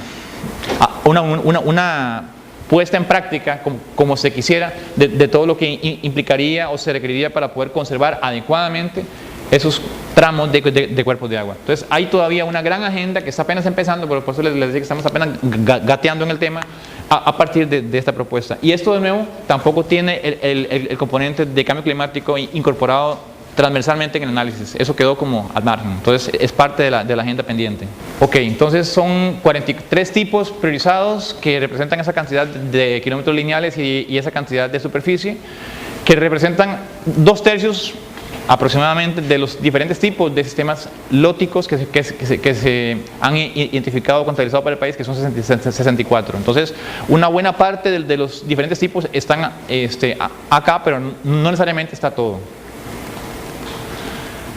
puesta en práctica como se quisiera de todo lo que implicaría o se requeriría para poder conservar adecuadamente esos tramos de cuerpos de agua. Entonces hay todavía una gran agenda que está apenas empezando, pero por eso les decía que estamos apenas gateando en el tema a partir de esta propuesta. Y esto de nuevo tampoco tiene el componente de cambio climático incorporado transversalmente en el análisis. Eso quedó como al margen. Entonces es parte de la agenda pendiente. Ok, entonces son 43 tipos priorizados que representan esa cantidad de kilómetros lineales y esa cantidad de superficie, que representan 2/3 aproximadamente de los diferentes tipos de sistemas lóticos que se han identificado o contabilizado para el país, que son 64. Entonces, una buena parte de los diferentes tipos están acá, pero no necesariamente está todo.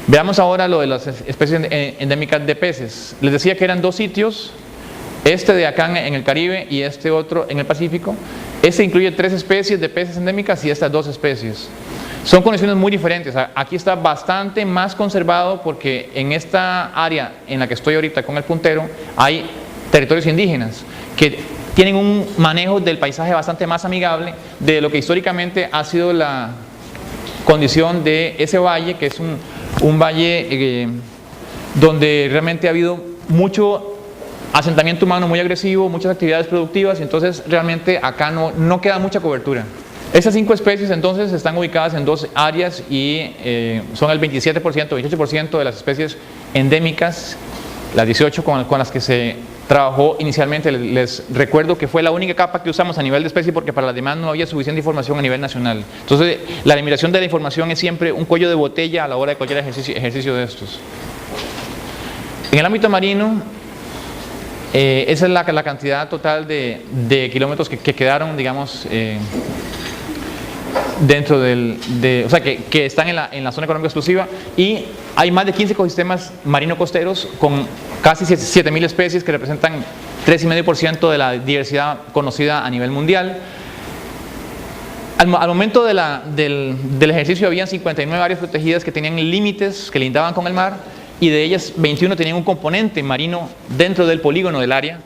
Veamos ahora lo de las especies endémicas de peces. Les decía que eran 2 sitios, este de acá en el Caribe y este otro en el Pacífico. Este incluye 3 especies de peces endémicas y estas 2 especies. Son condiciones muy diferentes. Aquí está bastante más conservado porque en esta área en la que estoy ahorita con el puntero hay territorios indígenas que tienen un manejo del paisaje bastante más amigable de lo que históricamente ha sido la condición de ese valle, que es un valle donde realmente ha habido mucho asentamiento humano muy agresivo, muchas actividades productivas, y entonces realmente acá no queda mucha cobertura. Esas 5 especies entonces están ubicadas en 2 áreas y son el 27%, 28% de las especies endémicas, las 18 con las que se trabajó inicialmente. Les recuerdo que fue la única capa que usamos a nivel de especie porque para las demás no había suficiente información a nivel nacional. Entonces la eliminación de la información es siempre un cuello de botella a la hora de cualquier ejercicio de estos. En el ámbito marino, esa es la cantidad total de kilómetros que quedaron, digamos, dentro o sea, que están en la zona económica exclusiva, y hay más de 15 ecosistemas marino-costeros con casi 7.000 especies que representan 3,5% de la diversidad conocida a nivel mundial. Al momento del ejercicio habían 59 áreas protegidas que tenían límites que lindaban con el mar, y de ellas 21 tenían un componente marino dentro del polígono del área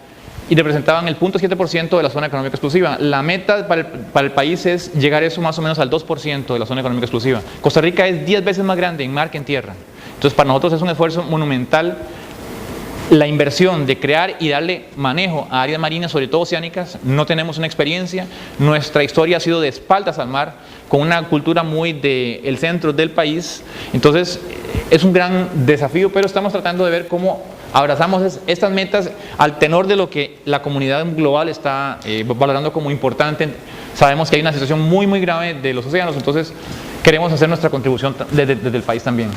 y representaban el 0.7% de la zona económica exclusiva. La meta para el país es llegar eso más o menos al 2% de la zona económica exclusiva. Costa Rica es 10 veces más grande en mar que en tierra. Entonces para nosotros es un esfuerzo monumental la inversión de crear y darle manejo a áreas marinas, sobre todo oceánicas. No tenemos una experiencia, nuestra historia ha sido de espaldas al mar, con una cultura muy del centro del país. Entonces es un gran desafío, pero estamos tratando de ver cómo abrazamos estas metas al tenor de lo que la comunidad global está valorando como importante. Sabemos que hay una situación muy muy grave de los océanos, entonces queremos hacer nuestra contribución desde el país también.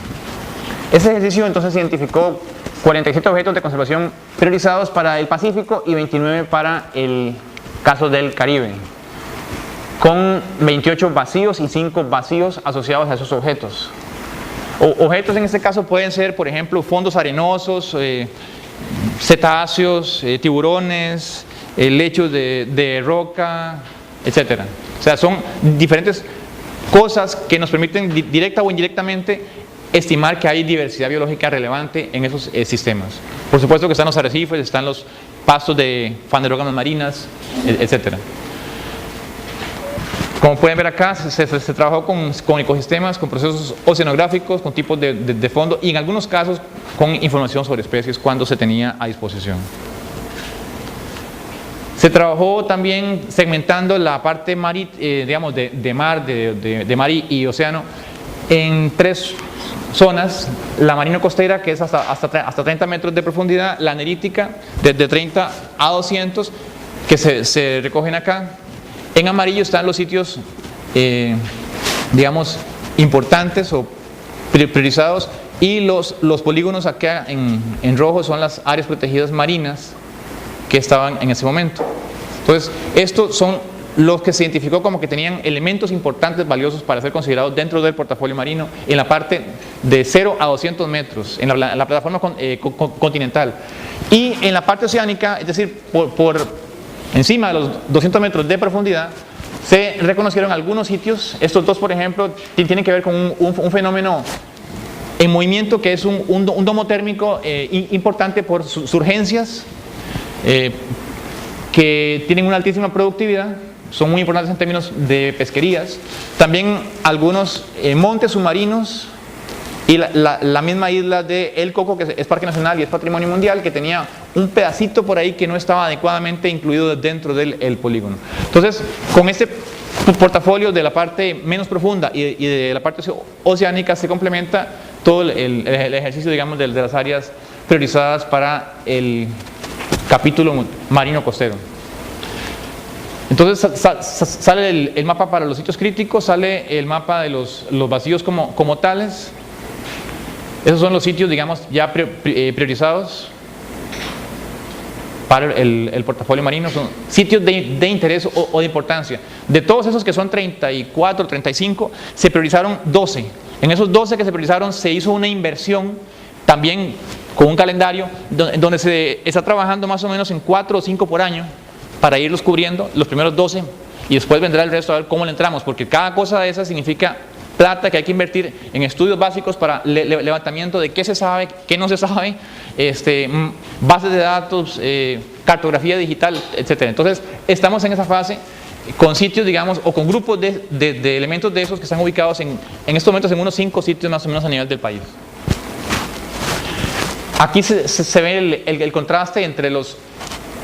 Ese ejercicio entonces identificó 47 objetos de conservación priorizados para el Pacífico y 29 para el caso del Caribe, con 28 vacíos y 5 vacíos asociados a esos objetos. Objetos en este caso pueden ser, por ejemplo, fondos arenosos, cetáceos, tiburones, lechos de roca, etc. O sea, son diferentes cosas que nos permiten directa o indirectamente estimar que hay diversidad biológica relevante en esos sistemas. Por supuesto que están los arrecifes, están los pastos de fanerógamas marinas, etc. Como pueden ver acá, se trabajó con ecosistemas, con procesos oceanográficos, con tipos de fondo y en algunos casos con información sobre especies cuando se tenía a disposición. Se trabajó también segmentando la parte digamos, de mar y océano en 3 zonas: la marino-costera, que es hasta 30 metros de profundidad; la nerítica, desde 30 a 200, que se recogen acá. En amarillo están los sitios, digamos, importantes o priorizados, y los polígonos acá en rojo son las áreas protegidas marinas que estaban en ese momento. Entonces, estos son los que se identificó como que tenían elementos importantes, valiosos para ser considerados dentro del portafolio marino en la parte de 0 a 200 metros, en la plataforma continental. Y en la parte oceánica, es decir, por encima de los 200 metros de profundidad, se reconocieron algunos sitios. Estos 2, por ejemplo, tienen que ver con un fenómeno en movimiento, que es un domo térmico importante por sus urgencias, que tienen una altísima productividad, son muy importantes en términos de pesquerías. También algunos montes submarinos, y la misma isla de El Coco, que es Parque Nacional y es Patrimonio Mundial, que tenía un pedacito por ahí que no estaba adecuadamente incluido dentro del polígono. Entonces, con este portafolio de la parte menos profunda y de la parte oceánica, se complementa todo el ejercicio, digamos, de las áreas priorizadas para el capítulo marino costero. Entonces sale el mapa para los sitios críticos, sale el mapa de los vacíos como tales. Esos son los sitios, digamos, ya priorizados para el portafolio marino. Son sitios de interés o de importancia. De todos esos, que son 34, 35, se priorizaron 12. En esos 12 que se priorizaron se hizo una inversión también con un calendario donde se está trabajando más o menos en 4 o 5 por año para irlos cubriendo, los primeros 12, y después vendrá el resto a ver cómo le entramos, porque cada cosa de esas significa plata que hay que invertir en estudios básicos para levantamiento de qué se sabe, qué no se sabe, bases de datos, cartografía digital, etc. Entonces, estamos en esa fase con sitios, digamos, o con grupos de elementos de esos que están ubicados en estos momentos en unos 5 sitios más o menos a nivel del país. Aquí se ve el contraste entre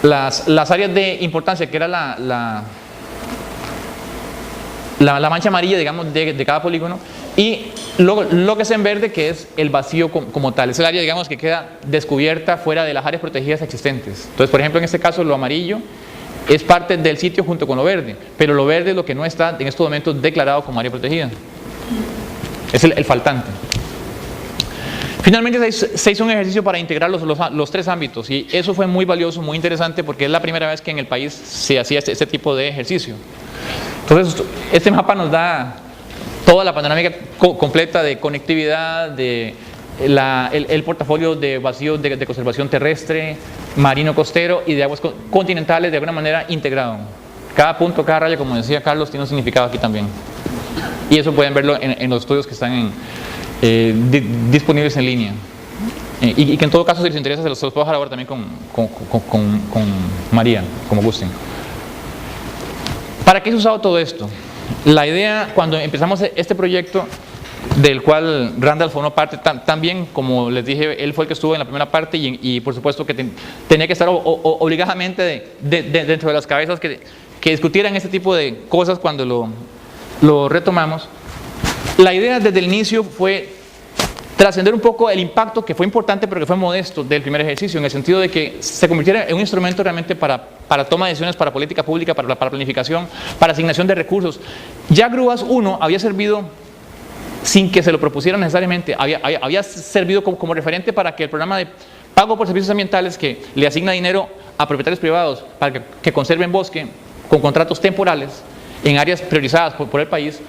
las áreas de importancia, que era la mancha amarilla, digamos, de cada polígono, y lo que es en verde, que es el vacío como tal. Es el área, digamos, que queda descubierta fuera de las áreas protegidas existentes. Entonces, por ejemplo, en este caso, lo amarillo es parte del sitio junto con lo verde, pero lo verde es lo que no está en estos momentos declarado como área protegida. Es el faltante. Finalmente se hizo un ejercicio para integrar los 3 ámbitos, y eso fue muy valioso, muy interesante, porque es la primera vez que en el país se hacía este tipo de ejercicio. Entonces, este mapa nos da toda la panorámica completa de conectividad, el portafolio de vacíos de conservación terrestre, marino costero y de aguas continentales, de alguna manera integrado. Cada punto, cada raya, como decía Carlos, tiene un significado aquí también. Y eso pueden verlo en los estudios que están disponibles en línea. Y que en todo caso, si les interesa, se los puedo dejar ahora también con María, como gusten. ¿Para qué se ha usado todo esto? La idea, cuando empezamos este proyecto, del cual Randall formó parte, también, como les dije, él fue el que estuvo en la primera parte, y por supuesto que tenía que estar obligadamente dentro de las cabezas que discutieran este tipo de cosas cuando lo retomamos. La idea desde el inicio fue trascender un poco el impacto, que fue importante pero que fue modesto, del primer ejercicio, en el sentido de que se convirtiera en un instrumento realmente para toma de decisiones, para política pública, para planificación, para asignación de recursos. Ya Grúas 1 había servido, sin que se lo propusieran necesariamente, había servido como referente para que el programa de pago por servicios ambientales, que le asigna dinero a propietarios privados para que conserven bosque con contratos temporales en áreas priorizadas por el país,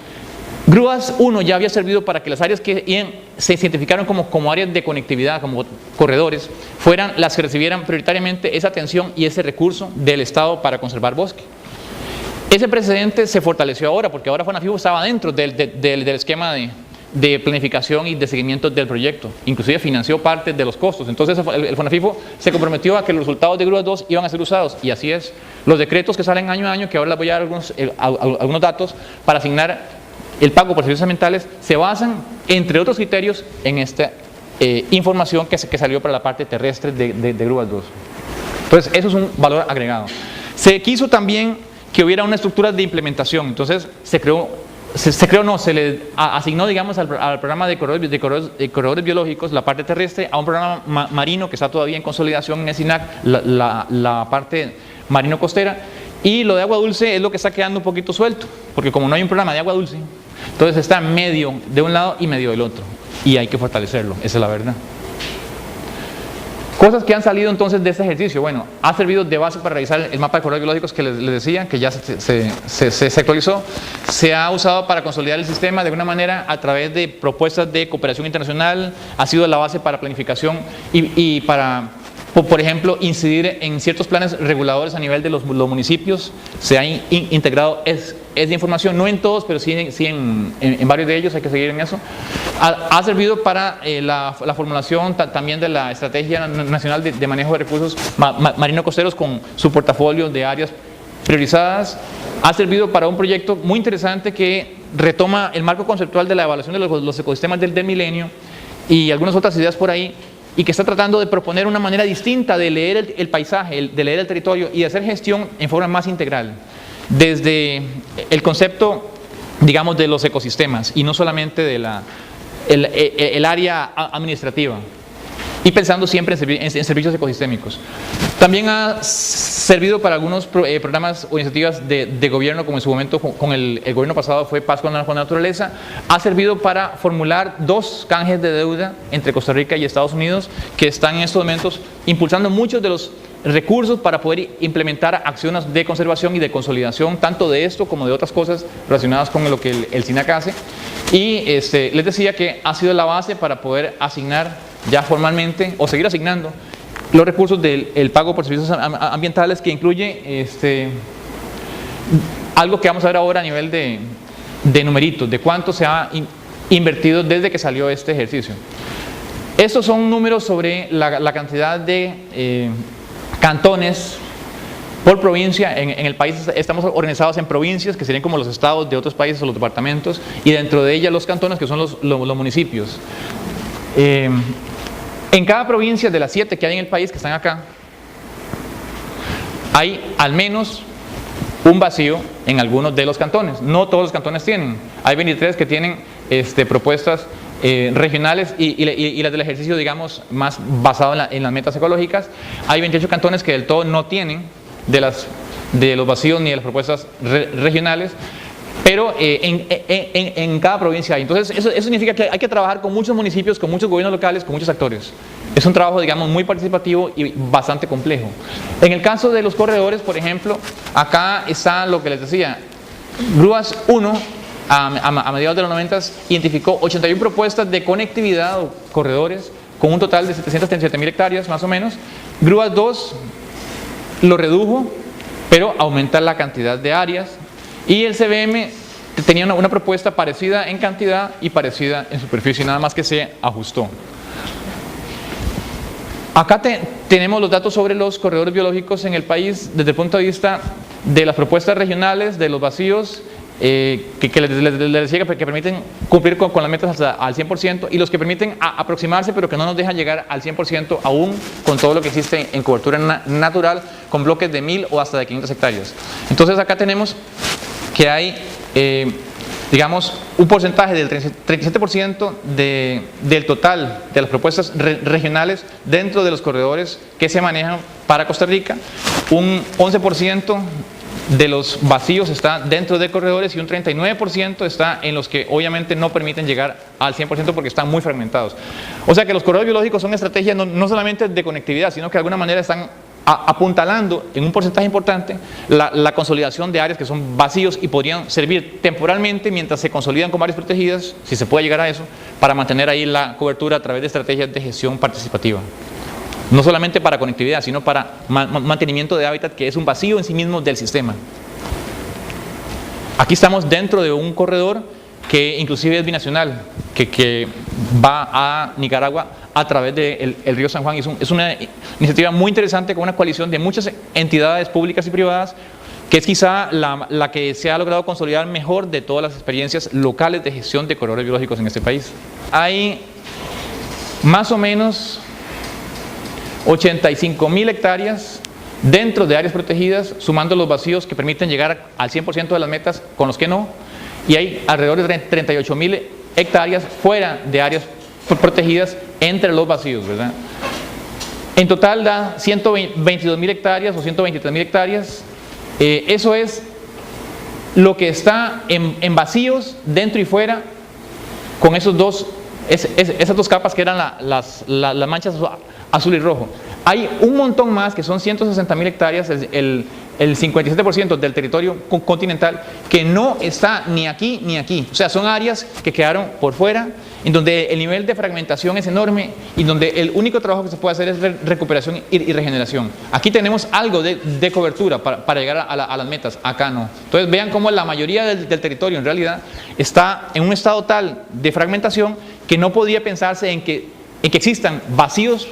Grúas 1 ya había servido para que las áreas que se identificaron como áreas de conectividad, como corredores, fueran las que recibieran prioritariamente esa atención y ese recurso del Estado para conservar bosque. Ese precedente se fortaleció ahora, porque ahora FONAFIBO estaba dentro del esquema de planificación y de seguimiento del proyecto. Inclusive financió parte de los costos. Entonces el FONAFIFO se comprometió a que los resultados de Grúas 2 iban a ser usados, y así es. Los decretos que salen año a año, que ahora les voy a dar algunos datos para asignar el pago por servicios ambientales, se basan, entre otros criterios, en esta información que salió para la parte terrestre de Grúas 2. Entonces eso es un valor agregado. Se quiso también que hubiera una estructura de implementación. Entonces se le asignó, digamos, al programa de corredores biológicos, la parte terrestre, a un programa marino que está todavía en consolidación en el SINAC, la parte marino costera, y lo de agua dulce es lo que está quedando un poquito suelto, porque como no hay un programa de agua dulce, entonces está medio de un lado y medio del otro, y hay que fortalecerlo, esa es la verdad. Cosas que han salido entonces de este ejercicio. Bueno, ha servido de base para realizar el mapa de corredores biológicos que les decía, que ya se actualizó. Se ha usado para consolidar el sistema de alguna manera a través de propuestas de cooperación internacional. Ha sido la base para planificación y para, por ejemplo, incidir en ciertos planes reguladores a nivel de los municipios. Se ha integrado esa información, no en todos, pero sí en varios de ellos, hay que seguir en eso. Ha servido para la formulación también de la Estrategia Nacional de Manejo de Recursos Marino-Costeros con su portafolio de áreas priorizadas. Ha servido para un proyecto muy interesante que retoma el marco conceptual de la evaluación de los ecosistemas del milenio y algunas otras ideas por ahí, y que está tratando de proponer una manera distinta de leer el paisaje, de leer el territorio y de hacer gestión en forma más integral, desde el concepto, digamos, de los ecosistemas y no solamente de el área administrativa, y pensando siempre en servicios ecosistémicos. También ha servido para algunos programas o iniciativas de gobierno, como en su momento con el gobierno pasado fue Paz con la Naturaleza. Ha servido para formular 2 canjes de deuda entre Costa Rica y Estados Unidos, que están en estos momentos impulsando muchos de los recursos para poder implementar acciones de conservación y de consolidación, tanto de esto como de otras cosas relacionadas con lo que el SINAC hace. Y les decía que ha sido la base para poder asignar ya formalmente, o seguir asignando, los recursos del pago por servicios ambientales, que incluye algo que vamos a ver ahora a nivel de numeritos, de cuánto se ha invertido desde que salió este ejercicio. Estos son números sobre la cantidad de cantones por provincia en el país. Estamos organizados en provincias, que serían como los estados de otros países o los departamentos, y dentro de ellas los cantones, que son los municipios. En cada provincia de las 7 que hay en el país, que están acá, hay al menos un vacío en algunos de los cantones. No todos los cantones tienen. Hay 23 que tienen propuestas regionales y las del ejercicio, digamos, más basado en las metas ecológicas. Hay 28 cantones que del todo no tienen de los vacíos ni de las propuestas regionales, pero en cada provincia hay. Entonces eso significa que hay que trabajar con muchos municipios, con muchos gobiernos locales, con muchos actores. Es un trabajo, digamos, muy participativo y bastante complejo. En el caso de los corredores, por ejemplo, acá está lo que les decía. Grúas 1, a mediados de los 90, identificó 81 propuestas de conectividad o corredores con un total de 737.000 hectáreas más o menos. Grúas 2 lo redujo, pero aumenta la cantidad de áreas, y el CBM tenía una propuesta parecida en cantidad y parecida en superficie, nada más que se ajustó. Acá tenemos los datos sobre los corredores biológicos en el país desde el punto de vista de las propuestas regionales, de los vacíos que les decía que permiten cumplir con las metas hasta al 100%, y los que permiten aproximarse pero que no nos dejan llegar al 100% aún con todo lo que existe en cobertura natural, con bloques de 1000 o hasta de 500 hectáreas. Entonces acá tenemos que hay, digamos, un porcentaje del 37% del total de las propuestas regionales dentro de los corredores que se manejan para Costa Rica. Un 11% de los vacíos está dentro de corredores y un 39% está en los que obviamente no permiten llegar al 100% porque están muy fragmentados. O sea que los corredores biológicos son estrategias no solamente de conectividad, sino que de alguna manera están apuntalando en un porcentaje importante la consolidación de áreas que son vacíos y podrían servir temporalmente mientras se consolidan con áreas protegidas, si se puede llegar a eso, para mantener ahí la cobertura a través de estrategias de gestión participativa. No solamente para conectividad, sino para mantenimiento de hábitat, que es un vacío en sí mismo del sistema. Aquí estamos dentro de un corredor que inclusive es binacional, que va a Nicaragua a través del río San Juan. Es una iniciativa muy interesante con una coalición de muchas entidades públicas y privadas, que es quizá la que se ha logrado consolidar mejor de todas las experiencias locales de gestión de corredores biológicos en este país. Hay más o menos 85.000 hectáreas dentro de áreas protegidas, sumando los vacíos que permiten llegar al 100% de las metas con los que no, y hay alrededor de 38.000 hectáreas fuera de áreas protegidas entre los vacíos, ¿verdad? En total da 122.000 hectáreas o 123.000 hectáreas. Eso es lo que está en vacíos dentro y fuera con esas dos capas que eran las manchas azul y rojo. Hay un montón más que son 160.000 hectáreas, el 57% del territorio continental, que no está ni aquí ni aquí. O sea, son áreas que quedaron por fuera, en donde el nivel de fragmentación es enorme y donde el único trabajo que se puede hacer es recuperación y regeneración. Aquí tenemos algo de cobertura para llegar a las metas, acá no. Entonces vean cómo la mayoría del territorio en realidad está en un estado tal de fragmentación que no podía pensarse en que existan vacíos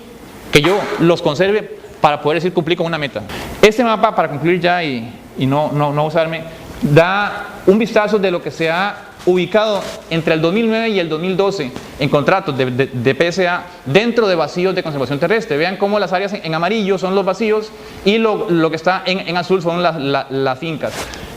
que yo los conserve para poder decir cumplir con una meta. Este mapa, para concluir ya y no usarme, da un vistazo de lo que se ha ubicado entre el 2009 y el 2012 en contratos de PSA dentro de vacíos de conservación terrestre. Vean cómo las áreas en amarillo son los vacíos y lo que está en azul son las fincas.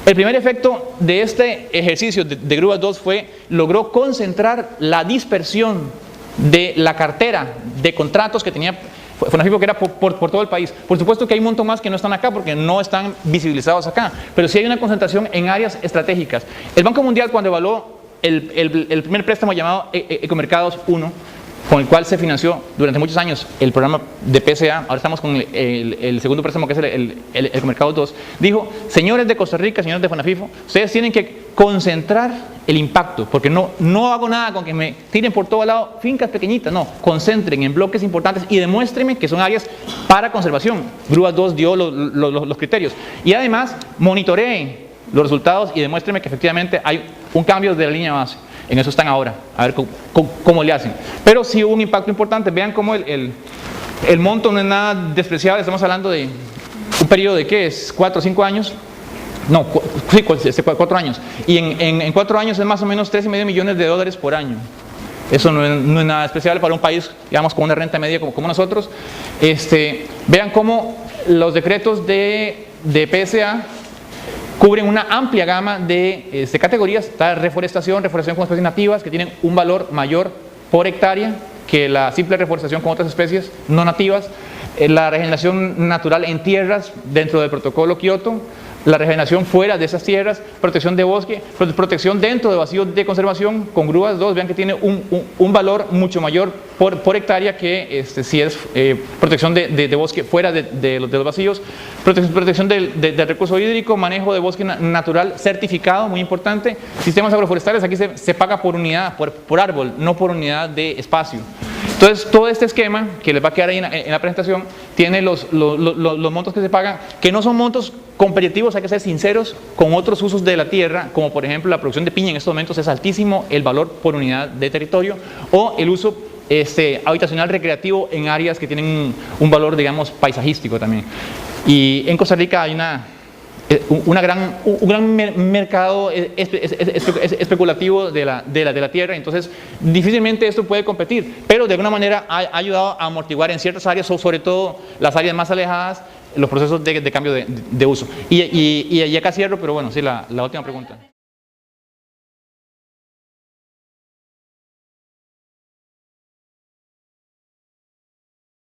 El primer efecto de este ejercicio de Grúas 2 logró concentrar la dispersión de la cartera de contratos que tenía FONAFIFO, que era por todo el país. Por supuesto que hay un montón más que no están acá porque no están visibilizados acá, pero sí hay una concentración en áreas estratégicas. El Banco Mundial, cuando evaluó el primer préstamo llamado Ecomercados 1, con el cual se financió durante muchos años el programa de PSA, ahora estamos con el segundo préstamo, que es el Ecomercados 2, dijo: señores de Costa Rica, señores de FONAFIFO, ustedes tienen que concentrar el impacto, porque no hago nada con que me tiren por todo lado fincas pequeñitas, no, concentren en bloques importantes y demuéstrenme que son áreas para conservación. Grúas 2 dio los criterios, y además monitoreen los resultados y demuéstrenme que efectivamente hay un cambio de la línea base. En eso están ahora, a ver cómo le hacen. Pero sí hubo un impacto importante. Vean cómo el monto no es nada despreciable. Estamos hablando de un periodo de, ¿qué es? 4 o 5 años. No, sí, 4 años. Y en 4 años es más o menos $3,5 millones por año. Eso no es nada especial para un país, digamos, con una renta media como nosotros. Vean cómo los decretos de PSA cubren una amplia gama de categorías. Está reforestación con especies nativas, que tienen un valor mayor por hectárea que la simple reforestación con otras especies no nativas. La regeneración natural en tierras dentro del protocolo Kioto, la regeneración fuera de esas tierras, protección de bosque, protección dentro de vacíos de conservación con Grúas 2. Vean que tiene un valor mucho mayor por hectárea que si es protección de bosque fuera de los vacíos, protección del recurso hídrico, manejo de bosque natural certificado, muy importante. Sistemas agroforestales, aquí se paga por unidad, por árbol, no por unidad de espacio. Entonces, todo este esquema, que les va a quedar ahí en la presentación, tiene los montos que se pagan, que no son montos competitivos, hay que ser sinceros, con otros usos de la tierra, como por ejemplo la producción de piña. En estos momentos es altísimo el valor por unidad de territorio, o el uso habitacional recreativo en áreas que tienen un valor, digamos, paisajístico también. Y en Costa Rica hay un gran mercado especulativo de la tierra. Entonces difícilmente esto puede competir, pero de alguna manera ha ayudado a amortiguar en ciertas áreas, sobre todo las áreas más alejadas, los procesos de cambio de uso. Y acá cierro, pero bueno, sí, la última pregunta.